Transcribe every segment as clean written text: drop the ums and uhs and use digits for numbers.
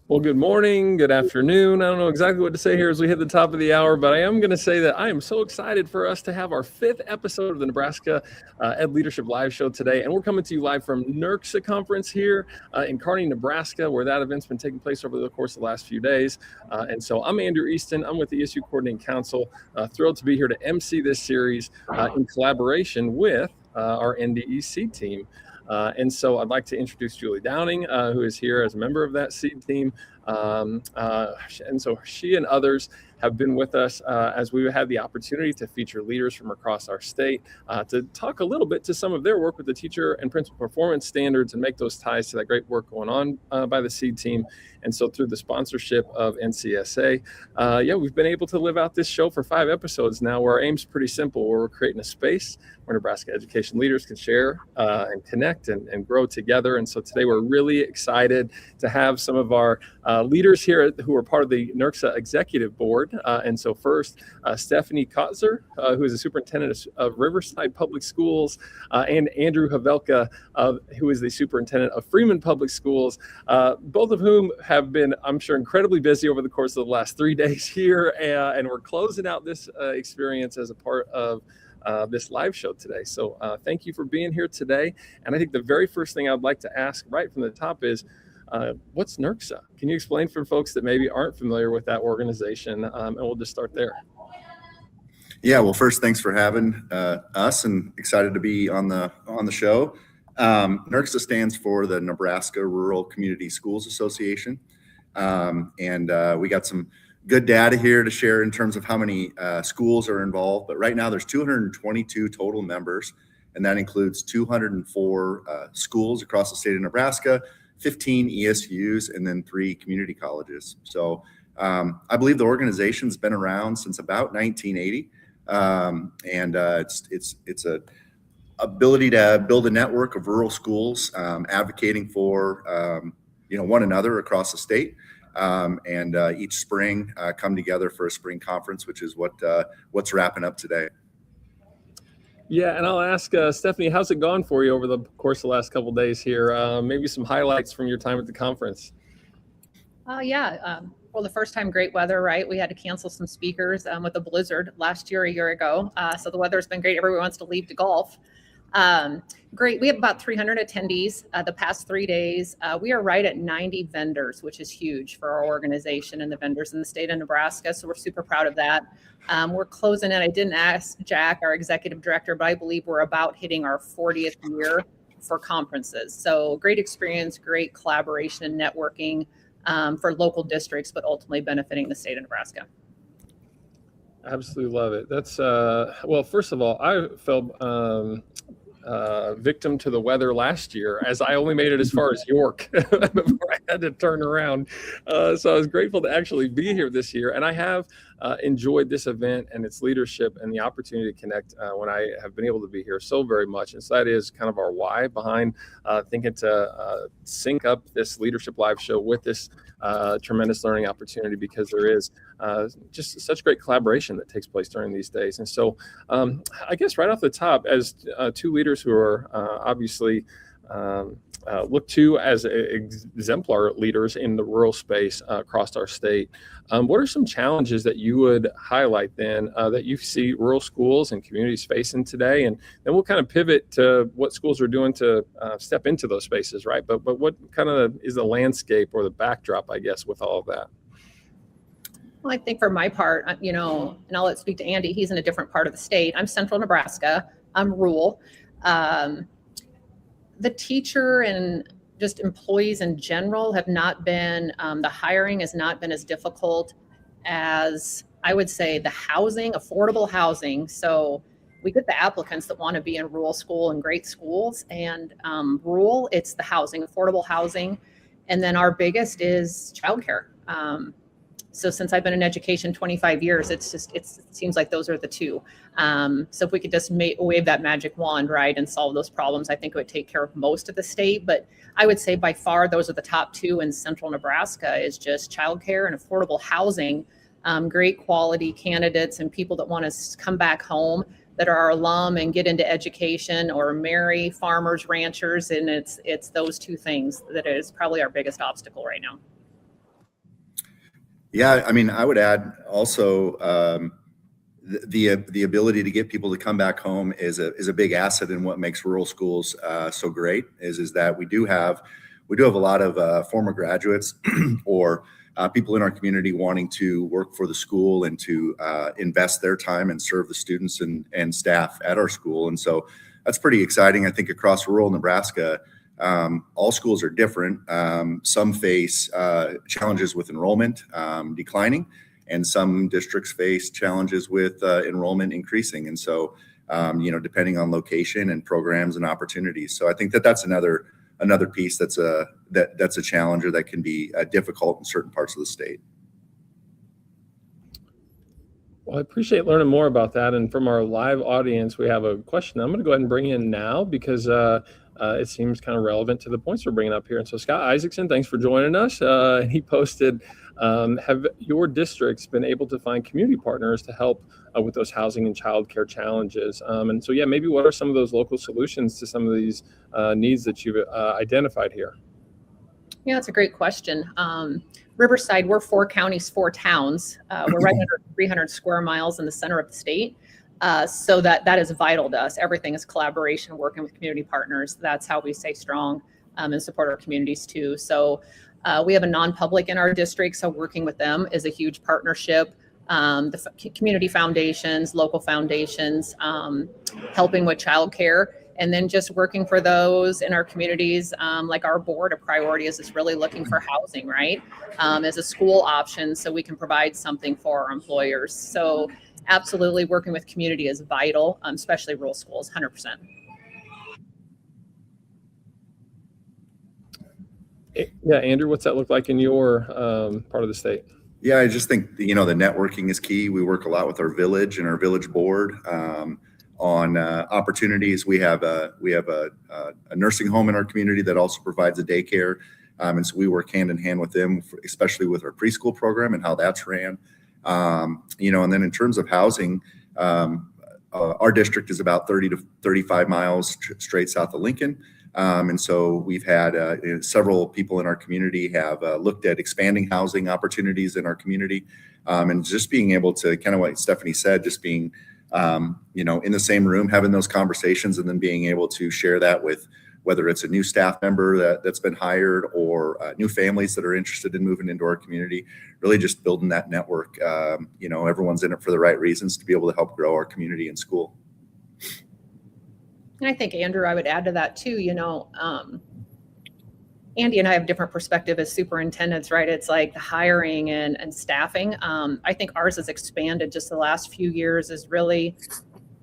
Well, good morning, good afternoon. I don't know exactly what to say here as we hit the top of the hour, but I am going to say that I am so excited for us to have our 5th episode of the Nebraska Ed Leadership Live Show today. And we're coming to you live from NRCSA conference here in Kearney, Nebraska, where that event's been taking place over the course of the last few days. And so I'm Andrew Easton. I'm with the ESU Coordinating Council. Thrilled to be here to MC this series in collaboration with our NDEC team. And so I'd like to introduce Julie Downing, who is here as a member of that SEED team. And so she and others have been with us as we had the opportunity to feature leaders from across our state to talk a little bit to some of their work with the teacher and principal performance standards and make those ties to that great work going on by the SEED team. And so through the sponsorship of NCSA, we've been able to live out this show for 5 episodes now, where our aim's pretty simple, where we're creating a space where Nebraska education leaders can share and connect and grow together. And so today we're really excited to have some of our leaders here who are part of the NRCSA Executive Board. And so first, Stephanie Kaczor, who is the superintendent of Riverside Public Schools, and Andrew Havelka, who is the superintendent of Freeman Public Schools, both of whom have been, I'm sure, incredibly busy over the course of the last 3 days here. And we're closing out this experience as a part of this live show today. So thank you for being here today. And I think the very first thing I'd like to ask right from the top is, what's NRCSA? Can you explain for folks that maybe aren't familiar with that organization? And we'll just start there. Yeah, well, first, thanks for having us, and excited to be on the show. NRCSA stands for the Nebraska Rural Community Schools Association. And we got some good data here to share in terms of how many schools are involved. But right now there's 222 total members, and that includes 204 schools across the state of Nebraska, 15 ESUs, and then 3 community colleges. So I believe the organization's been around since about 1980. And it's a ability to build a network of rural schools, advocating for one another across the state. And each spring come together for a spring conference, which is what's wrapping up today. Yeah, and I'll ask Stephanie, how's it gone for you over the course of the last couple of days here? Maybe some highlights from your time at the conference. Well, the first time, great weather, right? We had to cancel some speakers with a blizzard last year, a year ago. So the weather's been great. Everyone wants to leave to golf. Great. We have about 300 attendees the past 3 days. We are right at 90 vendors, which is huge for our organization and the vendors in the state of Nebraska. So we're super proud of that. We're closing in. I didn't ask Jack, our executive director, but I believe we're about hitting our 40th year for conferences. So great experience, great collaboration and networking for local districts, but ultimately benefiting the state of Nebraska. Absolutely love it. That's well, first of all, I felt victim to the weather last year, as I only made it as far as York before I had to turn around. So I was grateful to actually be here this year, and I have enjoyed this event and its leadership and the opportunity to connect when I have been able to be here so very much. And so that is kind of our why behind thinking to sync up this Leadership Live show with this tremendous learning opportunity, because there is just such great collaboration that takes place during these days. And so I guess right off the top, as 2 leaders who are obviously looked to as exemplar leaders in the rural space across our state, what are some challenges that you would highlight then that you see rural schools and communities facing today? And then we'll kind of pivot to what schools are doing to step into those spaces, right? But what kind of is the landscape or the backdrop, I guess, with all of that? Well, I think for my part, and I'll let speak to Andy. He's in a different part of the state. I'm central Nebraska. I'm rural. The teacher and just employees in general have not been, the hiring has not been as difficult as, I would say, the housing, affordable housing. So we get the applicants that want to be in rural school and great schools, and rural, it's the housing, affordable housing. And then our biggest is childcare. So since I've been in education 25 years, it seems like those are the 2. So if we could just wave that magic wand, right, and solve those problems, I think it would take care of most of the state. But I would say by far, those are the top 2 in central Nebraska, is just childcare and affordable housing, great quality candidates and people that want to come back home that are alum and get into education or marry farmers, ranchers. And it's those 2 things that is probably our biggest obstacle right now. Yeah, I mean, I would add also the ability to get people to come back home is a big asset in what makes rural schools so great. Is that we do have a lot of former graduates or people in our community wanting to work for the school and to invest their time and serve the students and staff at our school, and so that's pretty exciting. I think across rural Nebraska, all schools are different. Some face challenges with enrollment declining, and some districts face challenges with enrollment increasing. And so, depending on location and programs and opportunities. So I think that's another piece that's a challenge, or that can be difficult in certain parts of the state. Well, I appreciate learning more about that. And from our live audience, we have a question I'm going to go ahead and bring in now because it seems kind of relevant to the points we're bringing up here. And so Scott Isaacson, thanks for joining us. He posted, have your districts been able to find community partners to help with those housing and childcare challenges? And so, maybe what are some of those local solutions to some of these needs that you've identified here? Yeah, that's a great question. Riverside, we're 4 counties, 4 towns. We're right under 300 square miles in the center of the state. So that is vital to us. Everything is collaboration, working with community partners. That's how we stay strong and support our communities too. So we have a non-public in our district, so working with them is a huge partnership. The community foundations, local foundations, helping with childcare, and then just working for those in our communities. Like our board, a priority is really looking for housing, right? As a school option, so we can provide something for our employers. So absolutely working with community is vital, especially rural schools, 100%. Yeah, Andrew, what's that look like in your part of the state? Yeah, I just think, the networking is key. We work a lot with our village and our village board on opportunities. We have a nursing home in our community that also provides a daycare. And so we work hand in hand with them, especially with our preschool program and how that's ran. And then in terms of housing, our district is about 30 to 35 miles straight south of Lincoln. And so we've had several people in our community have looked at expanding housing opportunities in our community, and just being able to, kind of what Stephanie said, just being, in the same room, having those conversations, and then being able to share that with whether it's a new staff member that's been hired or new families that are interested in moving into our community, really just building that network. Everyone's in it for the right reasons to be able to help grow our community and school. And I think, Andrew, I would add to that too, Andy and I have different perspective as superintendents, right? It's like the hiring and staffing. I think ours has expanded just the last few years. Is really,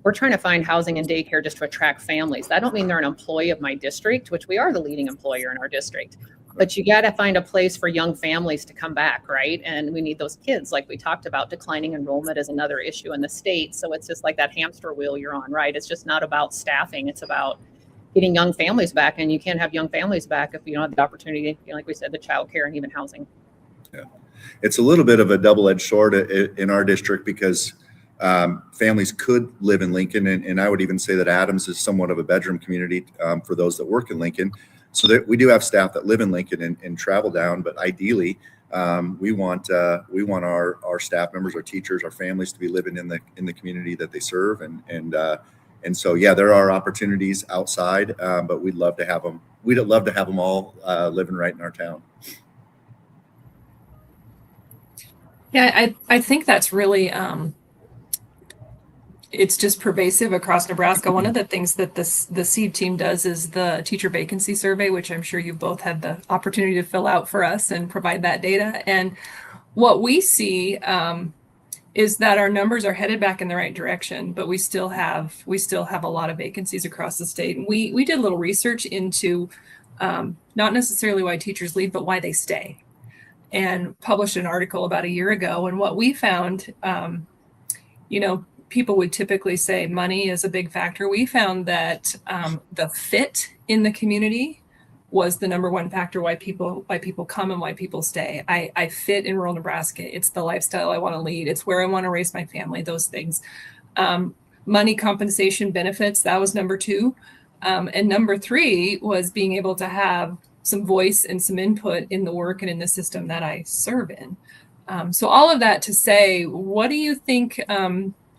we're trying to find housing and daycare just to attract families. That don't mean they're an employee of my district, which we are the leading employer in our district. But you got to find a place for young families to come back, right? And we need those kids, like we talked about. Declining enrollment is another issue in the state. So it's just like that hamster wheel you're on, right? It's just not about staffing. It's about getting young families back. And you can't have young families back if you don't have the opportunity, like we said, the childcare and even housing. Yeah, it's a little bit of a double-edged sword in our district because families could live in Lincoln. And I would even say that Adams is somewhat of a bedroom community for those that work in Lincoln. So that we do have staff that live in Lincoln and travel down, but ideally we want our staff members, our teachers, our families to be living in the community that they serve, and so there are opportunities outside, but we'd love to have them. We'd love to have them all living right in our town. Yeah, I think that's really it's just pervasive across Nebraska. One of the things that the SEED team does is the teacher vacancy survey, which I'm sure you both had the opportunity to fill out for us and provide that data. And what we see is that our numbers are headed back in the right direction, but we still have a lot of vacancies across the state. And we did a little research into not necessarily why teachers leave, but why they stay, and published an article about a year ago. And what we found, people would typically say money is a big factor. We found that the fit in the community was the number one factor why people come and why people stay. I fit in rural Nebraska. It's the lifestyle I want to lead. It's where I want to raise my family, those things. Money, compensation, benefits, that was number 2. And number 3 was being able to have some voice and some input in the work and in the system that I serve in. So all of that to say, what do you think,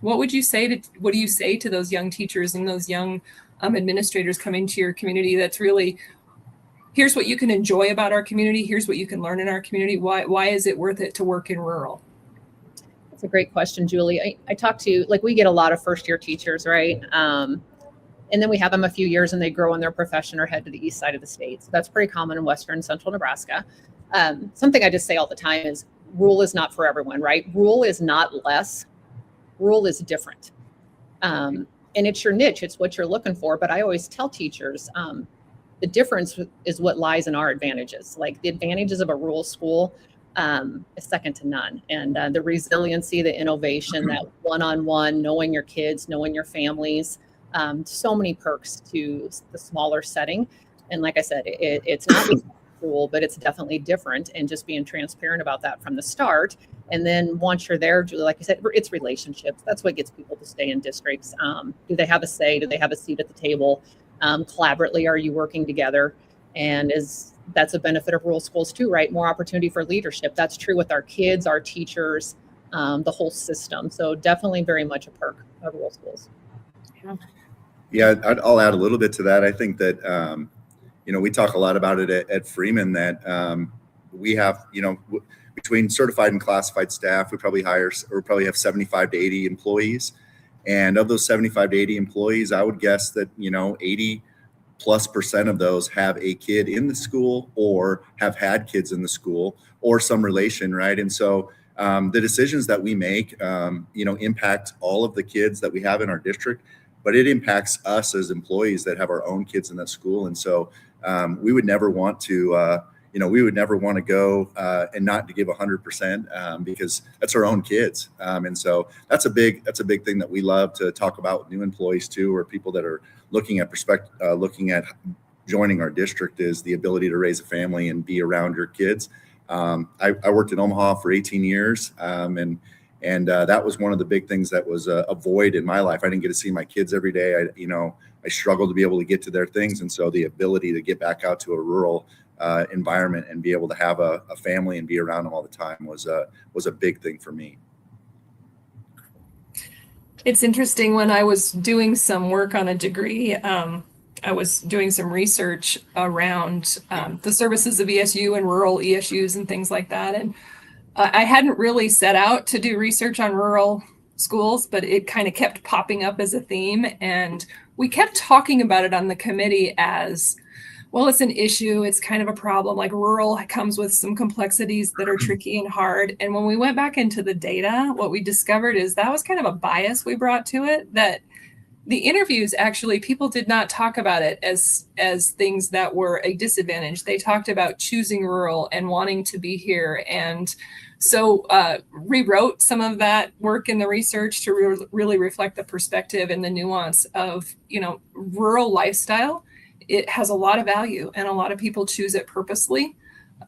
what do you say to those young teachers and those young administrators coming to your community that's really, here's what you can enjoy about our community, here's what you can learn in our community, why is it worth it to work in rural? That's a great question, Julie. I talk to, like, we get a lot of first-year teachers, right? And then we have them a few years and they grow in their profession or head to the east side of the state. So that's pretty common in western central Nebraska. Something I just say all the time is rural is not for everyone, right? Rural is not less. Rural is different. And it's your niche. It's what you're looking for. But I always tell teachers, the difference is what lies in our advantages. Like the advantages of a rural school is second to none. And the resiliency, the innovation, that one-on-one, knowing your kids, knowing your families, so many perks to the smaller setting. And like I said, it's not rural, but it's definitely different, and just being transparent about that from the start. And then once you're there, Julie, like I said, it's relationships. That's what gets people to stay in districts. Do they have a say? Do they have a seat at the table? Collaboratively, are you working together? And that's a benefit of rural schools too, right? More opportunity for leadership. That's true with our kids, our teachers, the whole system. So definitely very much a perk of rural schools. Yeah, I'll add a little bit to that. I think that, we talk a lot about it at Freeman, that we have, between certified and classified staff, we probably have 75 to 80 employees. And of those 75 to 80 employees, I would guess that, 80+% of those have a kid in the school or have had kids in the school or some relation, right? And so the decisions that we make, impact all of the kids that we have in our district, but it impacts us as employees that have our own kids in that school. And so we would never want to, go and not to give 100% because that's our own kids. And so that's a big thing that we love to talk about with new employees too, or people that are looking at joining our district, is the ability to raise a family and be around your kids. I worked in Omaha for 18 years. And that was one of the big things that was a void in my life. I didn't get to see my kids every day. I struggled to be able to get to their things. And so the ability to get back out to a rural environment and be able to have a family and be around them all the time was a big thing for me. It's interesting, when I was doing some work on a degree, I was doing some research around the services of ESU and rural ESUs and things like that. And I hadn't really set out to do research on rural schools, but it kind of kept popping up as a theme. And we kept talking about it on the committee as, well, it's an issue. It's kind of a problem. Like, rural comes with some complexities that are tricky and hard. And when we went back into the data, what we discovered is that was kind of a bias we brought to it, that the interviews, actually, people did not talk about it as things that were a disadvantage. They talked about choosing rural and wanting to be here. And so rewrote some of that work in the research to really reflect the perspective and the nuance of, rural lifestyle. It has a lot of value, and a lot of people choose it purposely.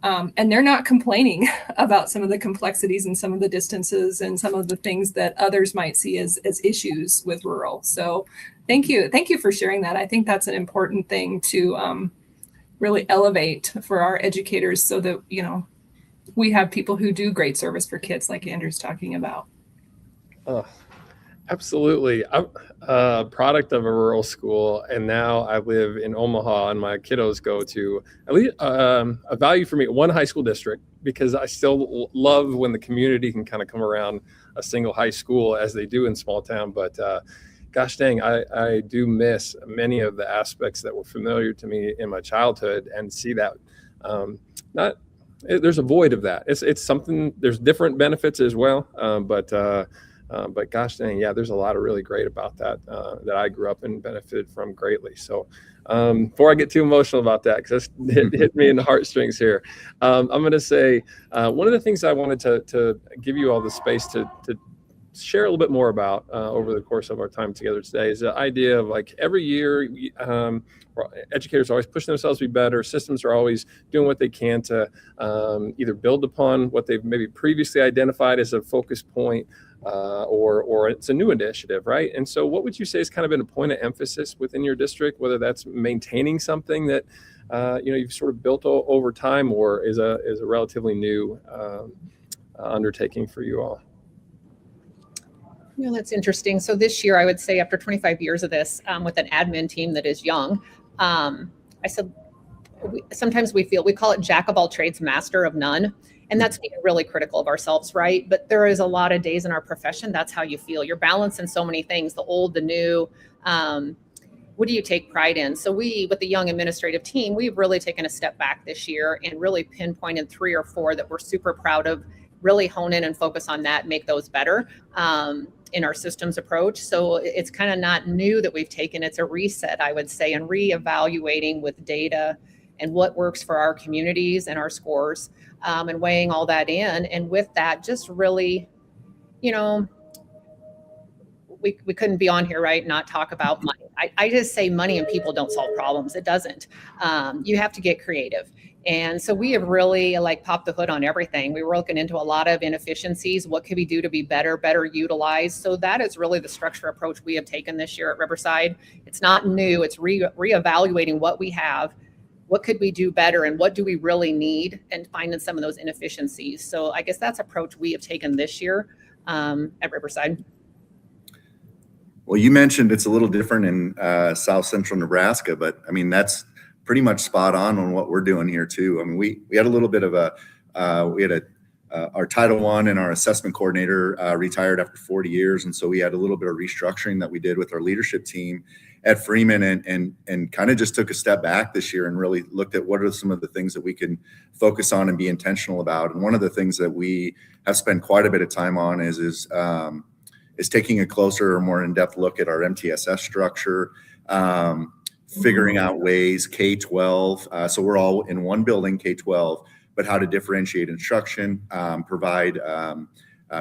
And they're not complaining about some of the complexities and some of the distances and some of the things that others might see as issues with rural. So thank you. Thank you for sharing that. I think that's an important thing to really elevate for our educators, so that, we have people who do great service for kids like Andrew's talking about. Absolutely. I'm a product of a rural school, and now I live in Omaha, and my kiddos go to at least a value for me, one high school district, because I still love when the community can kind of come around a single high school as they do in small town. But gosh dang, I do miss many of the aspects that were familiar to me in my childhood, and see that there's a void of that. It's something, there's different benefits as well. But gosh dang, yeah, there's a lot of really great about that that I grew up and benefited from greatly. So before I get too emotional about that, because that's hit me in the heartstrings here, I'm going to say one of the things I wanted to give you all the space to share a little bit more about over the course of our time together today is the idea of, like, every year educators are always pushing themselves to be better. Systems are always doing what they can to either build upon what they've maybe previously identified as a focus point, or it's a new initiative, right? And so what would you say has kind of been a point of emphasis within your district, whether that's maintaining something that you've sort of built over time, or is a relatively new undertaking for you all. That's interesting. So this year, I would say after 25 years of this, with an admin team that is young, I said, sometimes we call it jack of all trades, master of none. And that's being really critical of ourselves, right? But there is a lot of days in our profession, that's how you feel. You're balancing so many things, the old, the new. What do you take pride in? So with the young administrative team, we've really taken a step back this year and really pinpointed 3 or 4 that we're super proud of, really hone in and focus on that, make those better in our systems approach. So it's kind of not new that we've taken, it's a reset, I would say, and reevaluating with data and what works for our communities and our scores, and weighing all that in. And with that, just really, we couldn't be on here, right, not talk about money. I just say money and people don't solve problems. It doesn't. You have to get creative. And so we have really popped the hood on everything. We were looking into a lot of inefficiencies. What could we do to be better utilized? So that is really the structure approach we have taken this year at Riverside. It's not new. It's reevaluating what we have. What could we do better, and what do we really need, and finding some of those inefficiencies. So I guess that's approach we have taken this year at Riverside. Well, you mentioned it's a little different in South Central Nebraska, but I mean, that's pretty much spot on what we're doing here too. I mean, we had a little bit of our Title I and our assessment coordinator retired after 40 years. And so we had a little bit of restructuring that we did with our leadership team at Freeman, and kind of just took a step back this year and really looked at what are some of the things that we can focus on and be intentional about. And one of the things that we have spent quite a bit of time on is taking a closer or more in-depth look at our MTSS structure, figuring out ways, K-12. So we're all in one building, K-12, but how to differentiate instruction, provide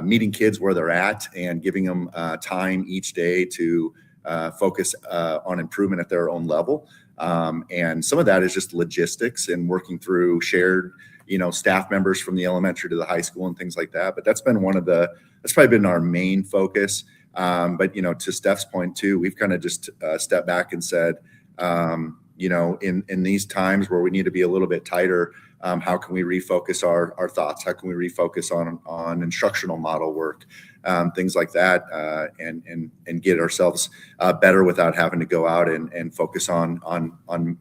meeting kids where they're at and giving them time each day to focus on improvement at their own level. And some of that is just logistics and working through shared, staff members from the elementary to the high school and things like that. But that's probably been our main focus. But, to Steph's point too, we've kind of just stepped back and said, in these times where we need to be a little bit tighter, how can we refocus our thoughts? How can we refocus on instructional model work, things like that, and get ourselves better without having to go out and focus on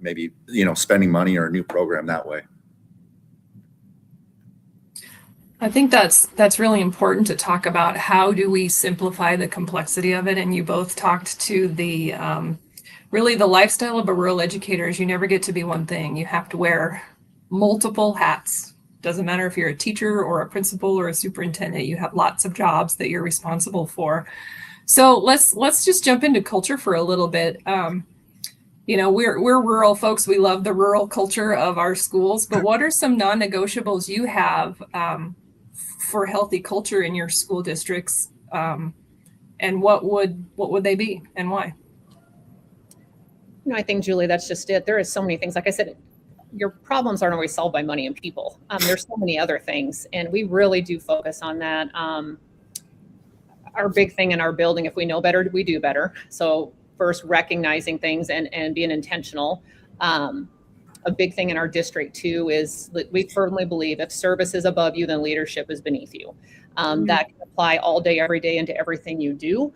maybe, spending money or a new program that way. I think that's really important to talk about. How do we simplify the complexity of it? And you both talked to the really the lifestyle of a rural educator is you never get to be one thing. You have to wear multiple hats. Doesn't matter if you're a teacher or a principal or a superintendent, you have lots of jobs that you're responsible for. So let's just jump into culture for a little bit. We're rural folks. We love the rural culture of our schools, but what are some non-negotiables you have for healthy culture in your school districts? And what would they be and why? I think, Julie, that's just it. There is so many things. Like I said, your problems aren't always solved by money and people. There's so many other things, and we really do focus on that. Our big thing in our building, if we know better, we do better. So first, recognizing things and being intentional. A big thing in our district too is that we firmly believe if service is above you, then leadership is beneath you. That can apply all day, every day into everything you do.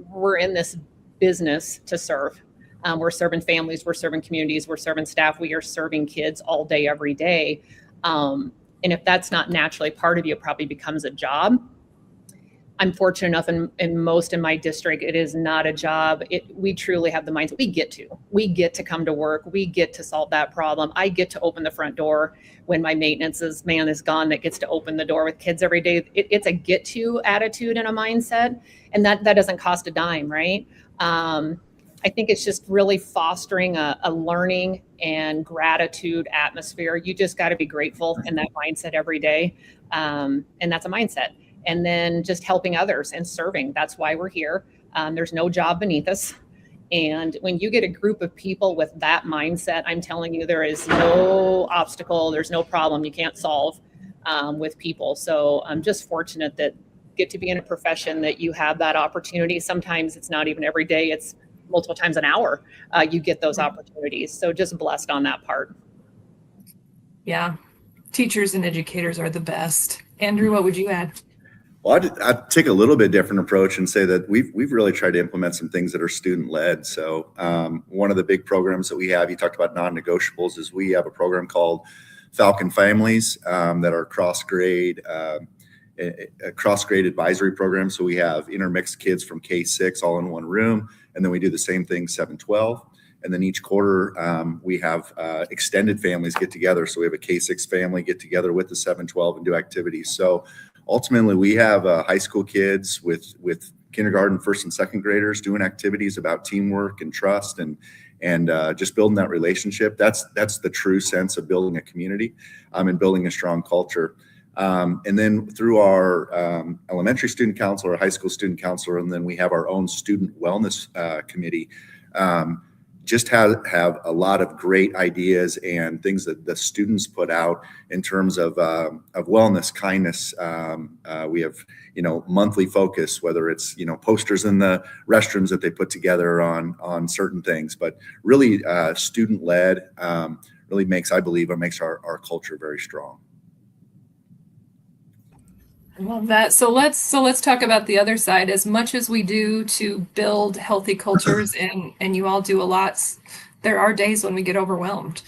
We're in this business to serve. We're serving families, we're serving communities, we're serving staff, we are serving kids all day, every day. And if that's not naturally part of you, it probably becomes a job. I'm fortunate enough in my district, it is not a job. We truly have the mindset. We get to come to work. We get to solve that problem. I get to open the front door when my maintenance man is gone, that gets to open the door with kids every day. It's a get to attitude and a mindset. And that doesn't cost a dime, right? I think it's just really fostering a learning and gratitude atmosphere. You just got to be grateful in that mindset every day. And that's a mindset. And then just helping others and serving. That's why we're here. There's no job beneath us. And when you get a group of people with that mindset, I'm telling you, there is no obstacle, there's no problem you can't solve with people. So I'm just fortunate that get to be in a profession that you have that opportunity. Sometimes it's not even every day, it's multiple times an hour you get those opportunities. So just blessed on that part. Yeah, Teachers and educators are the best. Andrew, what would you add? Well, I'd take a little bit different approach and say that we've really tried to implement some things that are student led. So one of the big programs that we have, you talked about non-negotiables, is we have a program called Falcon Families that are cross-grade advisory program. So we have intermixed kids from K-6 all in one room, and then we do the same thing 7-12. And then each quarter we have extended families get together. So we have a K-6 family get together with the 7-12 and do activities. So ultimately, we have high school kids with kindergarten, first and second graders doing activities about teamwork and trust and just building that relationship. That's the true sense of building a community and building a strong culture. And then through our elementary student council or high school student council, and then we have our own student wellness committee. Just have a lot of great ideas and things that the students put out in terms of wellness, kindness. We have, monthly focus, whether it's, posters in the restrooms that they put together on certain things, but really student led really makes our culture very strong. I love that. So let's talk about the other side. As much as we do to build healthy cultures, and you all do a lot, there are days when we get overwhelmed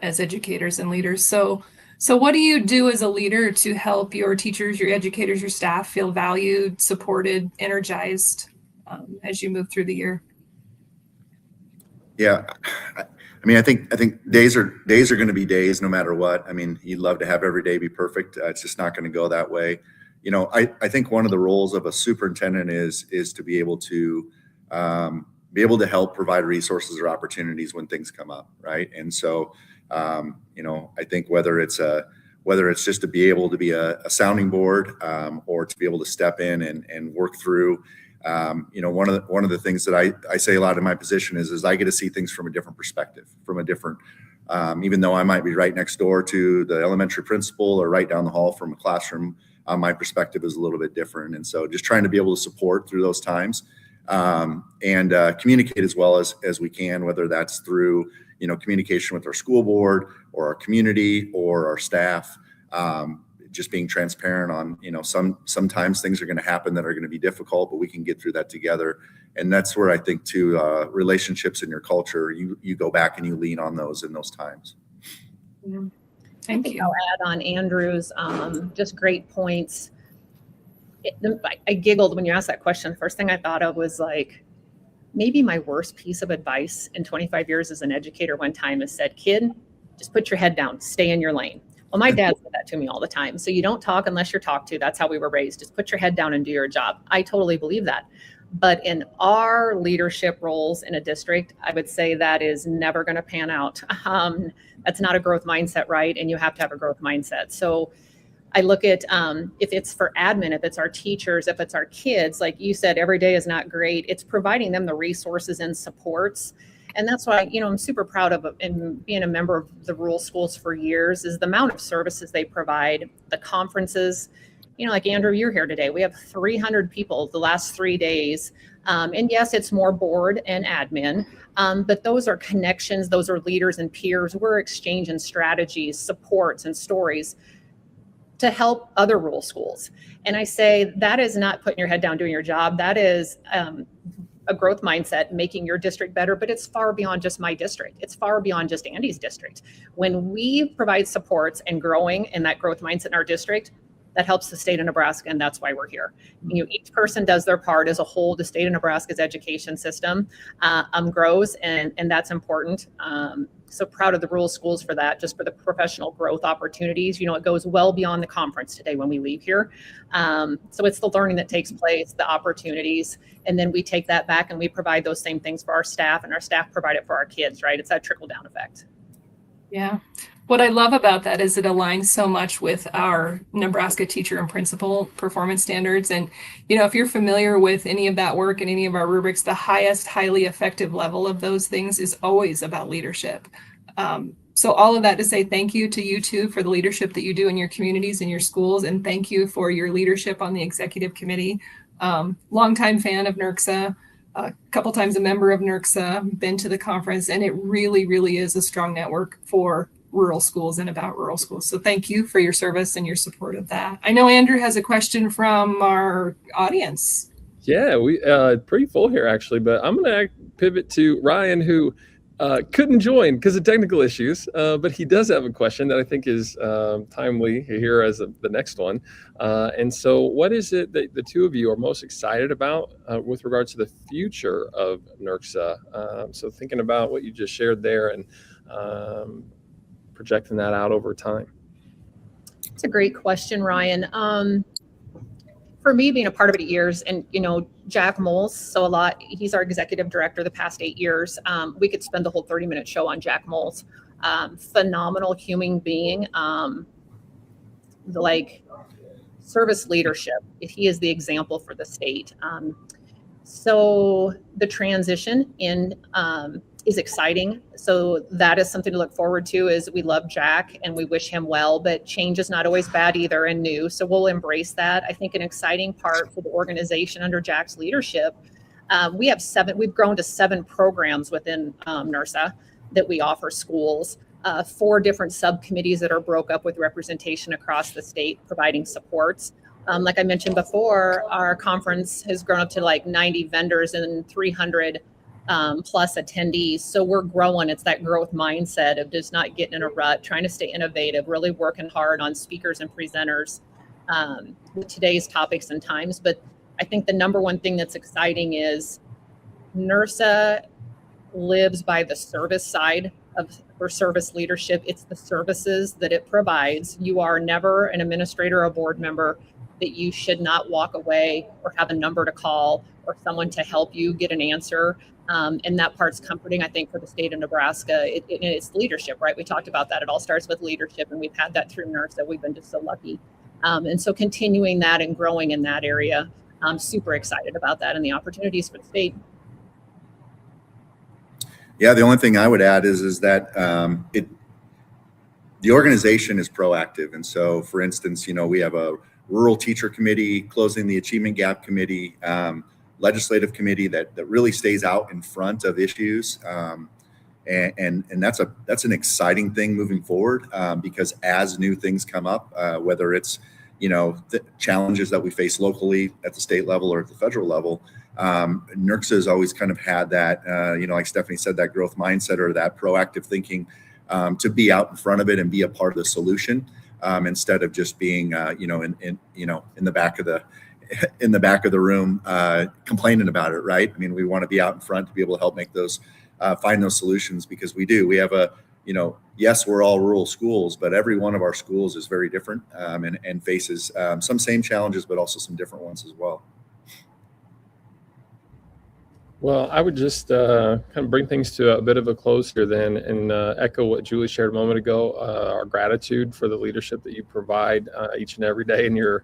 as educators and leaders. So what do you do as a leader to help your teachers, your educators, your staff feel valued, supported, energized as you move through the year? Yeah. I think days are going to be days no matter what. You'd love to have every day be perfect. It's just not going to go that way. I think one of the roles of a superintendent is to be able to help provide resources or opportunities when things come up, right? And so, I think whether it's just to be able to be a sounding board or to be able to step in and work through. One of the things that I say a lot in my position is I get to see things from a different perspective, even though I might be right next door to the elementary principal or right down the hall from a classroom, my perspective is a little bit different. And so just trying to be able to support through those times and communicate as well as we can, whether that's through, communication with our school board or our community or our staff. Just being transparent on, sometimes things are going to happen that are going to be difficult, but we can get through that together. And that's where I think too, relationships in your culture, you go back and you lean on those in those times. Yeah. I think I'll add on Andrew's just great points. I giggled when you asked that question. First thing I thought of was like, maybe my worst piece of advice in 25 years as an educator one time is said, kid, just put your head down, stay in your lane. Well, my dad said that to me all the time. So you don't talk unless you're talked to. That's how we were raised. Just put your head down and do your job. I totally believe that. But in our leadership roles in a district, I would say that is never going to pan out. That's not a growth mindset, right? And you have to have a growth mindset. So I look at if it's for admin, if it's our teachers, if it's our kids, like you said, every day is not great. It's providing them the resources and supports. And that's why, I'm super proud of and being a member of the rural schools for years is the amount of services they provide, the conferences, like Andrew, you're here today. We have 300 people the last 3 days. And yes, it's more board and admin, but those are connections. Those are leaders and peers. We're exchanging strategies, supports, and stories to help other rural schools. And I say that is not putting your head down doing your job. That is a growth mindset, making your district better, but it's far beyond just my district. It's far beyond just Andy's district. When we provide supports and growing in that growth mindset in our district, that helps the state of Nebraska, and that's why we're here. Each person does their part as a whole. The state of Nebraska's education system grows, and that's important. So proud of the rural schools for that, just for the professional growth opportunities. It goes well beyond the conference today when we leave here. So it's the learning that takes place, the opportunities, and then we take that back and we provide those same things for our staff, and our staff provide it for our kids, right? It's that trickle-down effect. Yeah. What I love about that is it aligns so much with our Nebraska teacher and principal performance standards. And, if you're familiar with any of that work and any of our rubrics, the highest highly effective level of those things is always about leadership. So all of that to say thank you to you two for the leadership that you do in your communities and your schools. And thank you for your leadership on the executive committee. Longtime fan of NRCSA. A couple times a member of NRCSA, been to the conference, and it really, really is a strong network for rural schools and about rural schools. So thank you for your service and your support of that. I know Andrew has a question from our audience. Yeah, we pretty full here actually, but I'm going to pivot to Ryan, who couldn't join because of technical issues, but he does have a question that I think is timely here as the next one. And so what is it that the two of you are most excited about with regards to the future of NRCSA? So thinking about what you just shared there and projecting that out over time. It's a great question, Ryan. For me, being a part of it 8 years, and Jack Moles, he's our executive director the past 8 years. We could spend the whole 30-minute show on Jack Moles. Phenomenal human being, like service leadership. He is the example for the state. So the transition in is exciting. So that is something to look forward to. Is we love Jack and we wish him well, but change is not always bad either and new. So we'll embrace that. I think an exciting part for the organization under Jack's leadership, we've grown to 7 programs within NRSA that we offer schools, 4 different subcommittees that are broke up with representation across the state providing supports. Like I mentioned before, our conference has grown up to like 90 vendors and 300 plus attendees. So we're growing. It's that growth mindset of just not getting in a rut, trying to stay innovative, really working hard on speakers and presenters with today's topics and times. But I think the number one thing that's exciting is NRSA lives by the service side for service leadership. It's the services that it provides. You are never an administrator or board member that you should not walk away or have a number to call or someone to help you get an answer. And that part's comforting, I think, for the state of Nebraska. It's leadership, right? We talked about that. It all starts with leadership, and we've had that through NRSA. We've been just so lucky. And so continuing that and growing in that area, I'm super excited about that and the opportunities for the state. Yeah, the only thing I would add is that the organization is proactive. And so, for instance, we have a rural teacher committee, closing the achievement gap committee, legislative committee that really stays out in front of issues. And that's an exciting thing moving forward because as new things come up, whether it's, the challenges that we face locally at the state level or at the federal level, NRCSA has always kind of had that, like Stephanie said, that growth mindset or that proactive thinking to be out in front of it and be a part of the solution instead of just being, in the back of the room complaining about it, right? I mean, we want to be out in front to be able to help make those, find those solutions because we do. We have yes, we're all rural schools, but every one of our schools is very different and faces some same challenges, but also some different ones as well. Well, I would just kind of bring things to a bit of a close here then and echo what Julie shared a moment ago, our gratitude for the leadership that you provide each and every day in your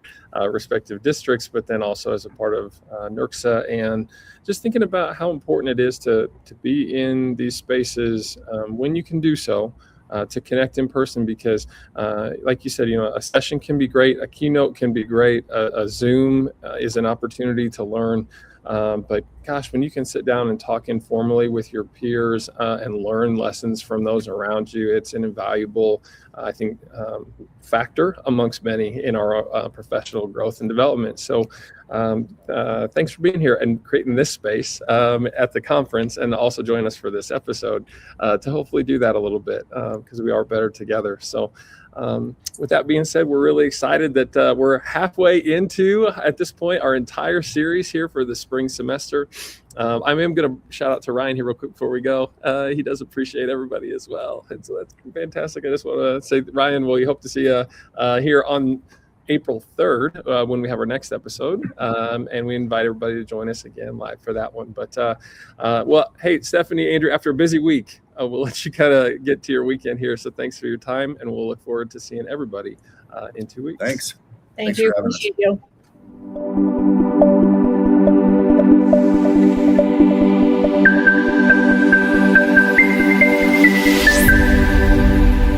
respective districts, but then also as a part of NRCSA, and just thinking about how important it is to be in these spaces when you can do so, to connect in person because like you said, a session can be great, a keynote can be great, a Zoom is an opportunity to learn. But gosh, when you can sit down and talk informally with your peers and learn lessons from those around you, it's an invaluable, I think, factor amongst many in our professional growth and development. So thanks for being here and creating this space at the conference and also join us for this episode to hopefully do that a little bit because we are better together. So with that being said, we're really excited that we're halfway into, at this point, our entire series here for the spring semester. I am going to shout out to Ryan here real quick before we go. He does appreciate everybody as well. And so that's fantastic. I just want to say, Ryan, we hope to see you here on April 3rd when we have our next episode. And we invite everybody to join us again live for that one. But well, hey, Stephanie, Andrew, after a busy week, we'll let you kind of get to your weekend here. So thanks for your time, and we'll look forward to seeing everybody in 2 weeks. Thanks. Thank you. Appreciate you.